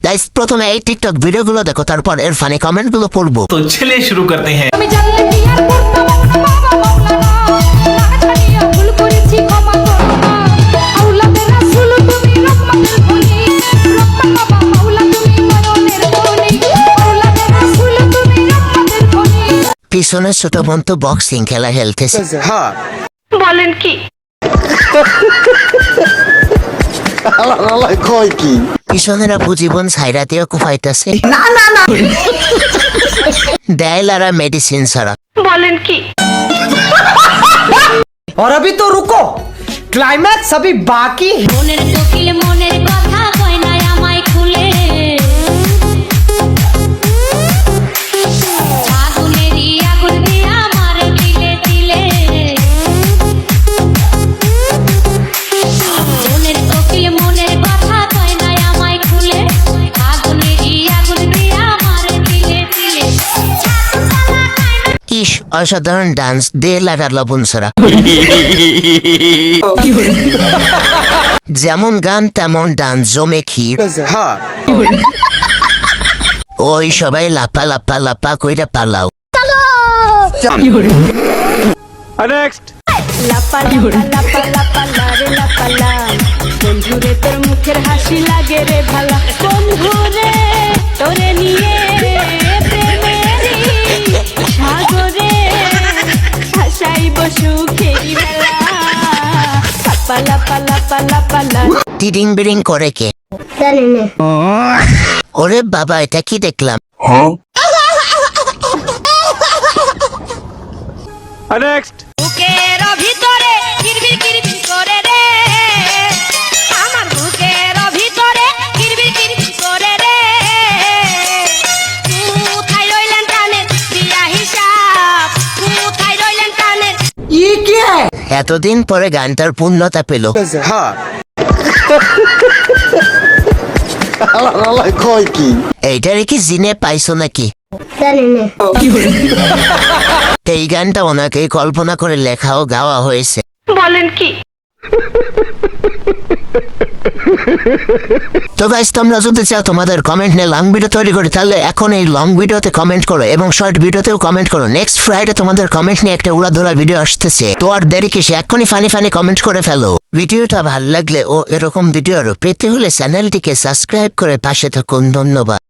Guys প্রথমে এই TikTok ভিডিওগুলো দেখো, তারপর এর ফানি কমেন্টগুলো পড়বো। तो चलिए शुरू करते हैं। পিছনে ছোট বোন তো বক্সিং খেলা খেলতেছে। বলেন কি? পিছনেরা পুজিবন সাইরাতেও কুফাইতেছে। দেয়লারা মেডিসিন ছাড়া। বলেন কি? और अभी तो रुको, क्लाइमैक्स अभी बाकी है। মনের কোকিল মনের কথা কয় না আমায় খুলে, আগুনেরই আগুন দিয়ে আমার দিলে দিলে। মনের কোকিল মনের কথা কয় না আমায় খুলে, আগুনেরই আগুন দিয়ে আমার দিলে দিলে। ইস, অসাধারণ ডান্স দেয়লারা লবণ ছাড়া। যেমন গান তেমন ডান্স, জমে ক্ষীর। ওই সবাই লাপা লাপা লাপা কইরা পালাও। বন্ধুরে তোর মুখের হাসি লাগে রে ভালা, বন্ধুরে তোরে নিয়ে প্রেমেরই সাগরে হাসাইব সুখেরি বেলা। পালা পালা পালা পালা। টিডিং বিডিং করে কে? ওরে বাবা, এটা কি দেখলাম? বুকের ভিতরে কিরবির কিরবির করে রে, আমার বুকের ভিতরে কিরবির কিরবির করে রে। কোথায় রইলেন কানের দিয়া হিসাব, কোথায় রইলেন কানের। ये क्या है? এতদিন পরে গানটার পূর্ণতা পেল। এইটারে কি জিনে পাইছো নাকি? এই গানটা ওনাকে কল্পনা করে লেখা ও গাওয়া হয়েছে। বলেন কি? তো গাইস, তোমরা যদি চাও তোমাদের কমেন্ট নিয়ে লং ভিডিও তৈরি করি, তাহলে এখন এই লং ভিডিওতে কমেন্ট করো এবং শর্ট ভিডিওতেও কমেন্ট করো। নেক্সট ফ্রাইডে তোমাদের কমেন্ট নিয়ে একটা উড়াধরা ভিডিও আসতেছে। তো আর দেরি কিসে, এখনই ফানি ফানি কমেন্ট করে ফেলো। ভিডিওটা ভালো লাগলে ও এরকম ভিডিও আরো পেতে হলে চ্যানেলটিকে সাবস্ক্রাইব করে পাশে থাকুন। ধন্যবাদ।